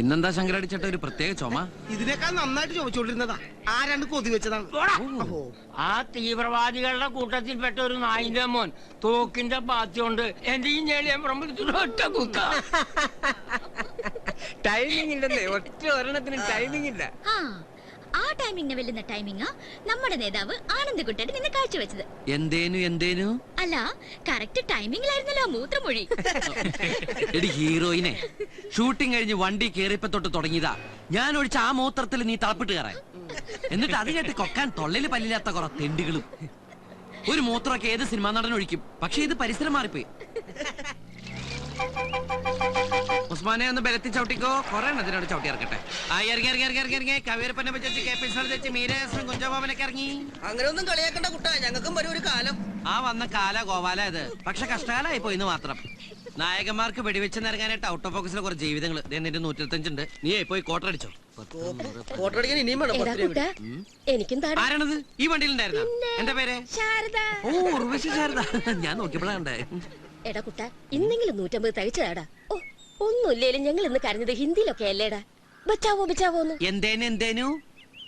ഇന്നെന്താ ശങ്കരടിച്ചിട്ട് ഒരു പ്രത്യേക ചുമ? ഇതിനേക്കാൾ നന്നായിട്ട് ചോദിച്ചോണ്ടിരുന്നതാ. ആരാണ്ട് കൊതി വെച്ചതാണ്. ആ തീവ്രവാദികളുടെ കൂട്ടത്തിൽപ്പെട്ട ഒരു നായിന്റെ മോൻ തോക്കിന്റെ പാത്തിയോണ്ട് എന്റെ ഈ ഒറ്റ കുത്ത. ടൈമിംഗ് ഇല്ലെന്നേ, ഒറ്റ ഒരെണ്ണത്തിന് ടൈമിംഗ് ഇല്ല. ആ ടൈമിങ്ങിന് വെല്ലുന്ന ടൈമിംഗ് നമ്മുടെ നേതാവ് ആനന്ദകുട്ടൻ നിന്നെ കാഴ്ചവെച്ചത്. എന്തേനു അല്ല, കറക്റ്റ് ടൈമിംഗിലായിരുന്നല്ലോ മൂത്രമൊഴി. എടി ഹീറോയിനെ, ഷൂട്ടിംഗ് കഴിഞ്ഞ് വണ്ടി കേറിയപ്പോ തൊട്ട് തുടങ്ങിയതാ ഞാൻ ഒഴിച്ച ആ മൂത്രത്തിൽ നീ തളപ്പിട്ട് കയറാൻ. എന്നിട്ട് അത് കേട്ട് കൊക്കാൻ തൊള്ളയില് പല്ലില്ലാത്ത കുറെ തെണ്ടികളും. ഒരു മൂത്രമൊക്കെ ഏത് സിനിമാ നടൻ ഒഴിക്കും, പക്ഷെ ഇത് പരിസരം മാറിപ്പോയി. ഉസ്മാനെ ഒന്ന് ബലത്തി ചവിട്ടിക്കോ, കൊറേ അതിനോട് ചവിട്ടി ഇറക്കട്ടെ. അങ്ങനെ ഒന്നും കളിയാക്കണ്ട കുട്ടാ, ഞങ്ങൾക്കും വരും ഒരു കാലം. ആ വന്ന കാല ഗോപാല ഇത്, പക്ഷെ കഷ്ടകാലായി പോയിന്ന് മാത്രം. നായകന്മാർക്ക് വെടിവെച്ച് നിറങ്ങാനായിട്ട് ഔട്ട് ഓഫ് ഫോക്കസിലെ കുറച്ച് ജീവിതങ്ങൾ 125 ഉണ്ട്. നീ പോയി കോട്ടടിച്ചോ. കോട്ടടിക്കാൻ ഇനിയും വേണം. ആരാണത് ഈ വണ്ടിയിലുണ്ടായിരുന്ന? എന്റെ പേര് ഓ ഉർവശി ശാരദ. ഞാൻ നോക്കിയപ്പോഴാ കണ്ടേ. എടാ കുട്ട, ഇന്നെങ്കിലും 150 തയ്ച്ചതാടാ. ഓ, ഒന്നുമില്ലേലും ഞങ്ങൾ ഇന്ന് കരഞ്ഞത് ഹിന്ദിയിലൊക്കെ അല്ലേടാ. ബച്ചാവോ ബച്ചാവോന്ന്. എന്തേനു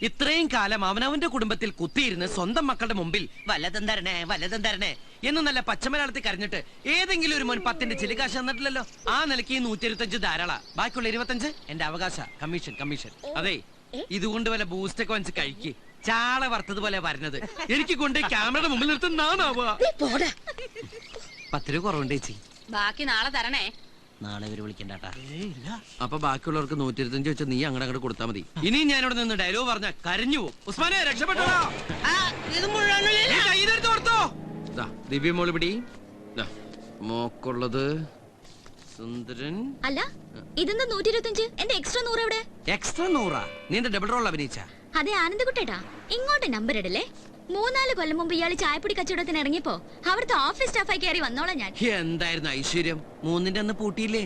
ഇത്രയും കാലം അവനവന്റെ കുടുംബത്തിൽ കുത്തിയിരുന്ന് സ്വന്തം മക്കളുടെ മുമ്പിൽ വല്ലതും തരണേ എന്ന് നല്ല പച്ചമലയാളത്തിൽ കരഞ്ഞിട്ട് ഏതെങ്കിലും ഒരു മോൻ 10ന്റെ ചിലികാശ് തന്നിട്ടില്ലല്ലോ. ആ നിലയ്ക്ക് 125 ധാരാള, ബാക്കിയുള്ള 25 എന്റെ അവകാശ. കമ്മീഷൻ. അതെ, ഇതുകൊണ്ട് വല്ല ബൂസ്റ്റൊക്കെ വാങ്ങിച്ച് കഴിക്ക്. ചാള വറുത്തതുപോലെ വരുന്നത് എനിക്ക് കൊണ്ട് ക്യാമറയുടെ മുമ്പിൽ നിർത്തുന്നാണാവുക. 10 രൂപ കുറവുണ്ട് ചേച്ചി, ബാക്കി നാളെ തരണേ. നാളെ ഇവര് വിളിക്കണ്ടാട്ടാ. അപ്പൊ ബാക്കിയുള്ളവർക്ക് 125 വെച്ച് നീ അങ്ങോട്ട് കൊടുത്താൽ മതി. ഇനിയും ഞാനിവിടെ നിന്ന് ഡയലോഗ് പറഞ്ഞ കരഞ്ഞു പോകും. ഉസ്മാനെ രക്ഷപ്പെട്ടോ. ദിവ്യ മോള് പിടി. മോക്കുള്ളത് സുന്ദരൻ. അല്ല, ഇതെന്താ 125? എന്റെ എക്സ്ട്രാ 100 എവിടെ? എക്സ്ട്രാ 100? നീ എന്റെ ഡബിൾ റോൾ അഭിനയിച്ച? അതെ ആനന്ദകുട്ടേട്ടാ, ഇങ്ങോട്ട് നമ്പർ ഇടല്ലേ. 3-4 കൊല്ലം മുമ്പ് ഇയാള് ചായപ്പൊടി കച്ചവടത്തിന് ഇറങ്ങിയപ്പോ അവിടുത്തെ ഓഫീസ് സ്റ്റാഫായി കയറി വന്നോളാം ഞാൻ. എന്തായിരുന്നു ഐശ്വര്യം, 3ന്റെ അന്ന് പൂട്ടിയില്ലേ?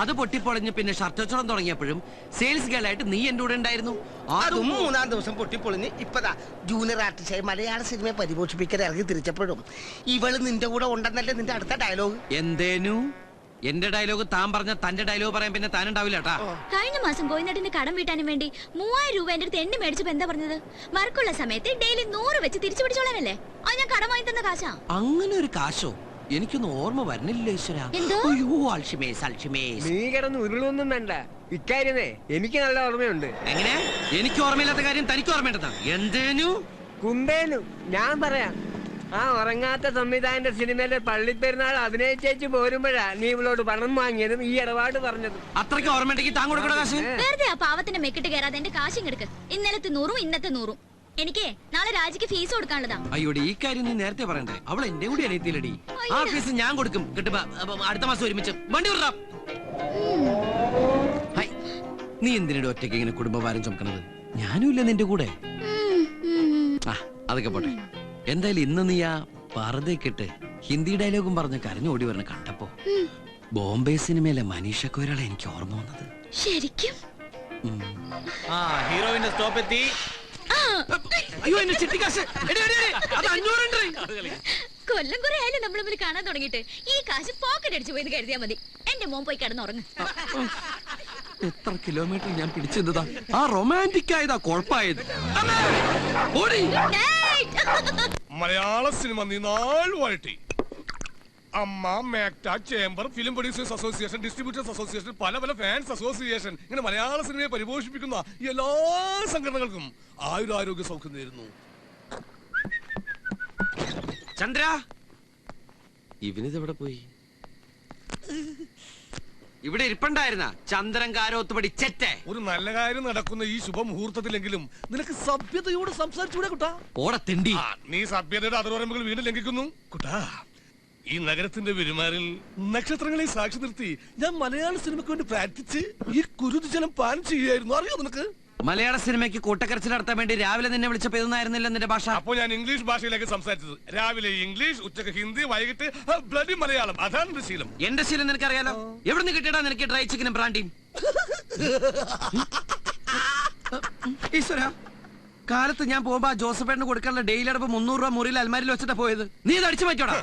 അത് പൊട്ടിപ്പൊളിഞ്ഞ് പിന്നെ ഷർട്ട് വെച്ചോളം തുടങ്ങിയപ്പോഴും സെയിൽസ് ഗേൾ ആയിട്ട് നീ എന്റെ കൂടെ ഉണ്ടായിരുന്നു. അതും 3-ാം ദിവസം പൊട്ടിപ്പൊളിഞ്ഞ് ഇപ്പതാ ജൂനിയർ ആർട്ടിസ്റ്റായി മലയാള സിനിമയെ പരിപോഷിപ്പിക്കാൻ ഇറങ്ങി തിരിച്ചപ്പോഴും ഇവള് നിന്റെ കൂടെ ഉണ്ടെന്നല്ലേ നിന്റെ അടുത്ത ഡയലോഗ്. എന്തേനു എന്റെ ഡയലോഗ് താൻ പറഞ്ഞ തന്റെ ഡയലോഗ് പറയാൻ പിന്നെ താനുണ്ടാവില്ല കേട്ടാ. കഴിഞ്ഞ മാസം കോയിനട്ടിന്റെ കടം വീട്ടാനും വേണ്ടി 3000 രൂപ എന്റെ അടുത്ത് എണ്ണ മേടിച്ചപ്പോ എന്താ പറഞ്ഞത്? വർക്കുള്ള സമയത്ത് ഡെയിലി 100 വെച്ച് തിരിച്ചു പിടിച്ചോളാനല്ലേ? അത് ഞാൻ കടം വാങ്ങി തന്ന കാശാ. അങ്ങനെ ഒരു കാശോ? എനിക്കൊന്നും ഓർമ്മ വരുന്നില്ല ഈശ്വര. നീ കിടന്ന് ഉരുളൊന്നും വേണ്ട. ഇക്കാര്യമേ എനിക്ക് നല്ല ഓർമ്മയുണ്ട്. എങ്ങനെ? എനിക്ക് ഓർമ്മയില്ലാത്ത കാര്യം തനിക്ക് ഓർമ്മയുണ്ടെന്നാ? എന്തേനു കുമ്പേനു ഞാൻ പറയാം. ആ ഉറങ്ങാത്ത സംവിധായകന്റെ സിനിമയിലെ പള്ളിപ്പെരുന്നാൾ അഭിനയിച്ചേച്ച് പോരുമ്പോഴാ നീ ഇവളോട് പണം വാങ്ങിയതും ഈ ഇടപാട് പറഞ്ഞതും. അത്രയ്ക്ക് ഓർമ്മയുണ്ടെങ്കിൽ താൻ കൊടുക്കണ കാശ് വെറുതെ ആ പാവത്തിന്റെ മെക്കിട്ട് കയറാതെ എന്റെ കാശും എടുക്ക്. ഇന്നലത്തെ 100ഉം ഇന്നത്തെ 100ഉം. എനിക്ക് നാളെ രാജിക്ക് ഫീസ് കൊടുക്കാനുള്ളതാ. അയ്യോടി, ഈ കാര്യം നീ നേരത്തെ പറയണ്ടേ? അവൾ എന്റെ കൂടി അനിയത്തിയിലടി. ആ ഫീസ് ഞാൻ കൊടുക്കും. കിട്ടുമ്പോ അടുത്ത മാസം ഒരുമിച്ച് വണ്ടി വിടാം. നീ എന്തിനോട് ഒറ്റയ്ക്ക് ഇങ്ങനെ കുടുംബഭാരം ചുമക്കണത്? ഞാനും ഇല്ല നിന്റെ കൂടെ. അതൊക്കെ പോട്ടെ. എന്തായാലും ഇന്ന് നീ ആ പറതേക്കിട്ട് ഹിന്ദി ഡയലോഗും പറഞ്ഞ് കരഞ്ഞോടി വരണ കണ്ടപ്പോ ബോംബെ സിനിമയിലെ മനീഷ കൊയ്രാളെ എനിക്ക് ഓർമ്മ വന്നത്. ശരിക്കും ഹീറോയിന്റെ സ്റ്റോപ്പ് എത്തി. അയ്യോ, എന്റെ ചിട്ടിക്കാശ്. കൊല്ലം കുറെ ആയാലും നമ്മൾ തമ്മിൽ കാണാൻ തുടങ്ങിയിട്ട് ഈ കാശ് പോക്കറ്റ് അടിച്ചു പോയി കരുതിയാ മതി. എന്റെ മോൻ പോയി കിടന്നുറങ്ങ്. എത്ര കിലോമീറ്റർ ഞാൻ പിടിച്ചെന്നതാ. ആ റൊമാൻറ്റിക് ആയതാ കുഴപ്പമായത്. മലയാള സിനിമ നീനാൾ വഴറ്റി. AMMA, MACTA, chamber, film producers association, distributors association, പല പല ഫാൻസ് അസോസിയേഷൻ, ഇങ്ങനെ മലയാള സിനിമയെ പരിപോഷിപ്പിക്കുന്ന എല്ലാ സംഘടനകൾക്കും ആയുരാരോഗ്യ സൗഖ്യം നേരുന്നു. ചന്ദ്ര, ഇവനിതെവിടെ പോയി? ഇവിടെ ഇരിപ്പുണ്ടായിരുന്ന ചന്ദ്രൻ കാരോത്തുപടി ചെറ്റേ. ഒരു നല്ല കാര്യം നടക്കുന്ന ഈ ശുഭമുഹൂർത്തത്തിലെങ്കിലും നിനക്ക് സഭ്യതയോട് സംസാരിച്ചൂടെ കുട്ടാ? ഓടെ തിണ്ടി. നീ സഭ്യതയുടെ അതിർവരമ്പുകൾ വീണ്ടും ലംഘിക്കുന്നു കുട്ടാ. ഈ നഗരത്തിന്റെ പെരുമാറിൽ നക്ഷത്രങ്ങളെ സാക്ഷി നിർത്തി ഞാൻ മലയാള സിനിമയ്ക്ക് വേണ്ടി പ്രാർത്ഥിച്ച് ഈ കുരുതിജലം പാനം ചെയ്യുകയായിരുന്നു. അറിയോ നിനക്ക്? മലയാള സിനിമയ്ക്ക് കൂട്ടക്കരച്ചിൽ നടത്താൻ വേണ്ടി രാവിലെ നിന്നെ വിളിച്ചപ്പോ ഇതൊന്നായിരുന്നില്ല നിന്റെ ഭാഷ. അപ്പൊ ഞാൻ ഇംഗ്ലീഷ് ഭാഷയിലേക്ക് സംസാരിച്ചത്. രാവിലെ ഇംഗ്ലീഷ്, ഉച്ചക്ക് ഹിന്ദി, വൈകിട്ട് ബ്ലഡി മലയാളം. അതാണ് എന്റെ ശീലം. എന്റെ ശീലം നിനക്കറിയാലോ. എവിടെ നിന്ന് കിട്ടിയടാ നിനക്ക് ഡ്രൈ ചിക്കനും ബ്രാൻഡിയും? ഈശ്വര, കാലത്ത് ഞാൻ പോകുമ്പോ ജോസഫേട്ടിന് കൊടുക്കാനുള്ള ഡെയിലി അടപ്പ് 300 രൂപ മുറിയിൽ അൽമാരിൽ വെച്ചിട്ടാ പോയത്. നീ ഇത് അടിച്ചു മാറ്റോടാ.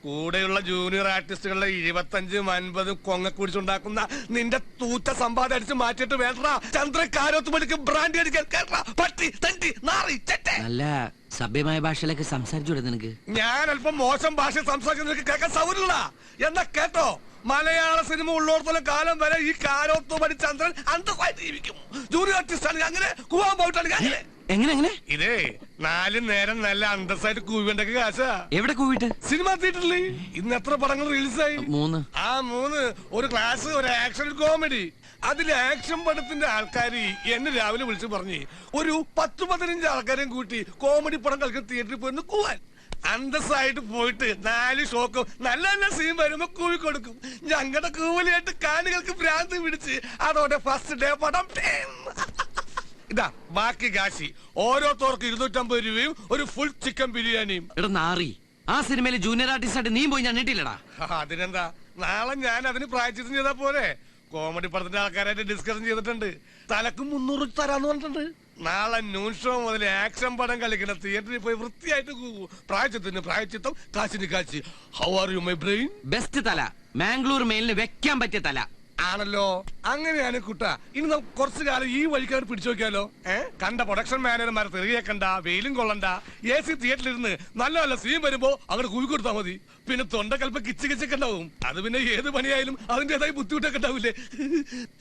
കൂടെയുള്ള ജൂനിയർ ആർട്ടിസ്റ്റുകളുടെ 25-50 കൊങ്ങ കുടിച്ചുണ്ടാക്കുന്ന നിന്റെ തൂറ്റ സമ്പാദം അടിച്ച് മാറ്റിയിട്ട് വേണ്ട ചന്ദ്രക്കാരോത്ത് മണിക്ക് ബ്രാൻഡി അടിക്കാൻ പട്ടി തണ്ടി നാറി ചെറ്റെ. നല്ല സഭ്യമായ ഭാഷയിലൊക്കെ സംസാരിച്ചൂടെ നിനക്ക്? ഞാൻ അല്പം മോശം ഭാഷ സംസാരിക്കുന്ന നിനക്ക് കേൾക്കാൻ സൗകര്യമില്ല എന്നാ കേട്ടോ. മലയാള സിനിമ ഉള്ളോടത്തോളം കാലം വരെ ഈ കാരോത്ത് മണി ചന്ദ്രൻ അന്തസ്സായിട്ട് ജീവിക്കും. ജൂനിയർ ആർട്ടിസ്റ്റ് ആണെങ്കിൽ അങ്ങനെ കൂവാൻ പോയിട്ടാണെങ്കിൽ അങ്ങനെ. എങ്ങനെ ഇതേ 4 നേരം നല്ല അന്തസ്സായിട്ട് കൂവേണ്ടൊക്കെ കാശാ. എവിടെ കൂവിട്ട്? സിനിമ തിയേറ്ററിൽ ഇന്ന് എത്ര പടങ്ങൾ റിലീസായി? 3. ആ 3 ഒരു ക്ലാസ്, ഒരു ആക്ഷൻ, കോമഡി. അതിൽ ആക്ഷൻ പടത്തിന്റെ ആൾക്കാര് എന്നെ രാവിലെ വിളിച്ചു പറഞ്ഞ് ഒരു 10-15 ആൾക്കാരെയും കൂട്ടി കോമഡി പടം കളിക്കുന്ന തിയേറ്ററിൽ പോയി കൂവാൻ. അന്തസ്സായിട്ട് പോയിട്ട് 4 ഷോക്കും നല്ല നല്ല സീൻ വരുമ്പോ കൂവി കൊടുക്കും. ഞങ്ങളുടെ കൂവലിയായിട്ട് കാണികൾക്ക് ഭ്രാന്ത് പിടിച്ച് അതോടെ ഫസ്റ്റ് ഡേ പടം ഇതാ ബാക്കി കാശി ഓരോരുത്തർക്ക് 250 രൂപയും ഒരു ഫുൾ ചിക്കൻ ബിരിയാണിയും. എടാ നാറി, ആ സിനിമയിലെ ജൂനിയർ ആർട്ടിസ്റ്റ് ആയിട്ട് നീ പോയി ഞാൻ ഞെട്ടില്ലടാ. അതിനെന്താ, നാളെ ഞാൻ അതിന് പ്രായച്ചിത്തം ചെയ്താ പോരെ. കോമഡി പടത്തിന്റെ ആൾക്കാരായിട്ട് ഡിസ്കഷൻ ചെയ്തിട്ടുണ്ട്. തലക്ക് 300 തരാന്ന് പറഞ്ഞിട്ടുണ്ട്. നാളെ ന്യൂൺ ഷോ മുതൽ ആക്ഷൻ പടം കളിക്കുന്ന തിയേറ്ററിൽ പോയി വൃത്തിയായിട്ട് പ്രായച്ചിത്തത്തിന് പ്രായച്ചിത്തം, കാശിന് Kashi. How are you my brain? Best തല, മാംഗ്ലൂർ മെയിലിന് വെക്കാൻ പറ്റിയ തല ആണല്ലോ. അങ്ങനെയാണ് കുട്ട. ഇനി നമുക്ക് കുറച്ചു കാലം ഈ വഴിക്കാർ പിടിച്ചു നോക്കിയാലോ? കണ്ട പ്രൊഡക്ഷൻ മാനേജർമാരെ തെറിയേക്കണ്ട, വെയിലും കൊള്ളണ്ട, AC തിയേറ്ററിൽ ഇരുന്ന് നല്ല നല്ല സീൻ വരുമ്പോ അങ്ങോട്ട് കൂവി കൊടുത്താൽ മതി. പിന്നെ തൊണ്ടക്കൽപ്പം കിച്ചൊക്കെ ഉണ്ടാവും. അത് പിന്നെ ഏത് പണിയായാലും അതിന്റേതായ ബുദ്ധിമുട്ടൊക്കെ ഉണ്ടാവില്ലേ?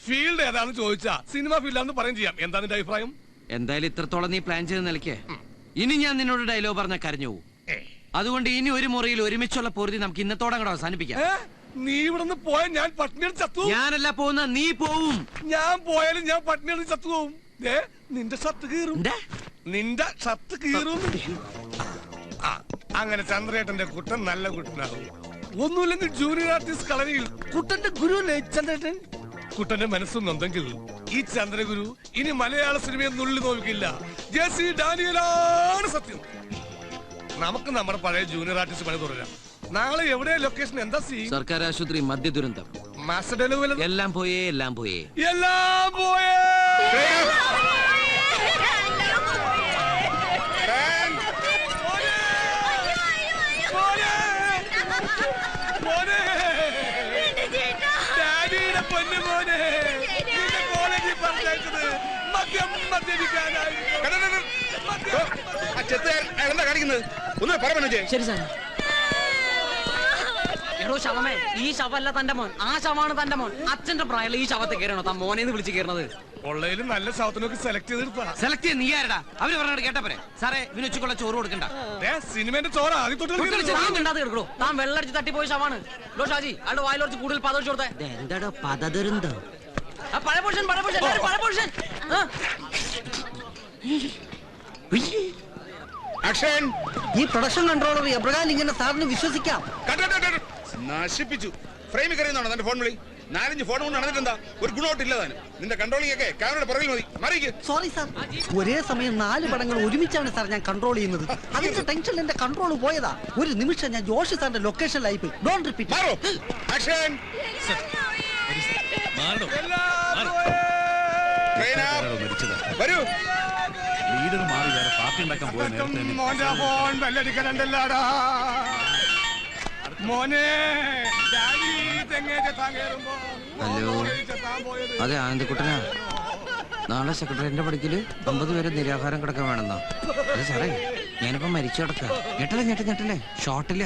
ഫീൽഡ് ഏതാണെന്ന് ചോദിച്ചാ സിനിമ ഫീൽഡാന്ന് പറയും ചെയ്യാം. എന്താ നിന്റെ അഭിപ്രായം? എന്തായാലും ഇത്രത്തോളം നീ പ്ലാൻ ചെയ്ത് നിലയ്ക്ക് ഇനി ഞാൻ നിന്നോട് ഡയലോഗ് പറഞ്ഞ കരഞ്ഞു പോകും. അതുകൊണ്ട് ഇനി ഒരു മുറിയിൽ ഒരുമിച്ചുള്ള പൊറുതി നമുക്ക് ഇന്നത്തോടെ അങ്ങോട്ട് അവസാനിപ്പിക്കാം. നീ ഇവിടുന്ന് പോയാൽ ഞാൻ പട്ടിണി ചത്തു. ഞാനല്ല പോകുന്ന, നീ പോവും. ഞാൻ പോയാലും ഞാൻ പട്ടിണി ചത്തു പോവും. നിന്റെ ഷർട്ട് കീറും, നിന്റെ ഷർട്ട് കീറും. അങ്ങനെ ചന്ദ്രേട്ടന്റെ കുട്ടൻ നല്ല കുട്ടനാകും. ഒന്നുമില്ലെങ്കിൽ ജൂനിയർ ആർട്ടിസ്റ്റ് കളരിയിൽ കുട്ടന്റെ ഗുരു ചന്ദ്രേട്ടൻ. കുട്ടന്റെ മനസ്സൊന്നുണ്ടെങ്കിൽ ഈ ചന്ദ്രഗുരു ഇനി മലയാള സിനിമയെ നുള്ളി നോക്കില്ല. JC ഡാനിയലാണ് സത്യം. നമുക്ക് നമ്മുടെ പഴയ ജൂനിയർ ആർട്ടിസ്റ്റ് പണി തുടരാം. നാളെ എവിടെ ലൊക്കേഷൻ? എന്താ സീ? സർക്കാർ ആശുപത്രി, മദ്യ ദുരന്തം. മാസ്റ്റർ ഡെലിവറി എല്ലാം പോയേ, എല്ലാം പോയേ, എല്ലാം പോയേ. ഡാഡിയുടെ പൊന്നു മോനെ, നിന്റെ കോളേജിൽ പറഞ്ഞത് മദ്യം മദ്യപിക്കാനായി. എന്താ കാണിക്കുന്നത്? ഒന്ന് പറഞ്ഞു. ശരി സാർ. എടോ ശവമേ, ഈ ശവല്ല തന്റെ മോൻ, ആ ശവമാണ് തന്റെ മോൻ. അച്ഛന്റെ പ്രായമുള്ള ഈ ശവത്തെ കയറണോ താൻ മോനെന്ന് വിളിച്ച് കയറുന്നത്? കൊള്ളയിലും നല്ല ശവത്തിനൊക്കെ സെലക്ട് ചെയ്തെടുത്താ. സെലക്ട് ചെയ്ത് നീ ആരടാ? അവര് പറഞ്ഞത് കേട്ടാ പോരെ. സാറേ, ഇവന് ഉച്ചക്കുള്ള ചോറ് കൊടുക്കണ്ട. സിനിമന്റെ ചോറ ആദ്യം തൊട്ട് കിടക്കണോ? താൻ വെള്ളടിച്ച് തട്ടിപ്പോയ ശവാണ്. ലോ ഷാജി, അയാളുടെ വായിലൊറിച്ച് കൂടുതൽ പതച്ചു കൊടുത്തേ. എന്താടോ പതദുരന്തോ? പഴയ പോഷൻ, പഴയ പോഷൻ, പഴയ പോഷൻ. ഈ പ്രൊഡക്ഷൻ കൺട്രോളർ എബ്രഹാം ഇങ്ങനെ സാറിന് വിശ്വസിക്കാം? നശിപ്പിച്ചു. ഫ്രെയിമിൽ കറിയുന്നതാണോ തന്റെ ഫോൺ വിളി? 4-5 ഫോൺ കൊണ്ട് നടന്നിട്ടെന്താ? ഒരു ഗുണമായിട്ടില്ല താനും. നിന്റെ കൺട്രോളിംഗ് ഒക്കെ ക്യാമറയുടെ പുറകിൽ മതി. മറിയിക്ക്. സോറി സാർ, ഒരേ സമയം 4 പടങ്ങൾ ഒരുമിച്ചാണ് സാർ ഞാൻ കൺട്രോൾ ചെയ്യുന്നത്. അതിന്റെ ടെൻഷനിൽ എന്റെ കൺട്രോൾ പോയതാ. ഒരു നിമിഷം ഞാൻ ജോഷി സാറിന്റെ ലൊക്കേഷനിലായി പോയി. Don't repeat. മാറോ. ആക്ഷൻ. വരൂ. ലീഡർ മാറി വേറെ പാർട്ടി ഉണ്ടാക്കാൻ പോയ മോന്റെ ഫോൺ ബെല്ലടിക്കലുണ്ടല്ലോടാ മോനെ. ഹലോ, അതെ ആനന്ദക്കുട്ടനാ. നാളെ സെക്രട്ടറിന്റെ പഠിക്കല് 50 പേര് നിരാഹാരം കിടക്കാൻ വേണമെന്നോ? അതെ സാറേ, ഞാനിപ്പോ മരിച്ചു കിടക്കാം. ഞെട്ടല്ലേ ഞെട്ടല്ലേ, ഷോട്ടില്ല.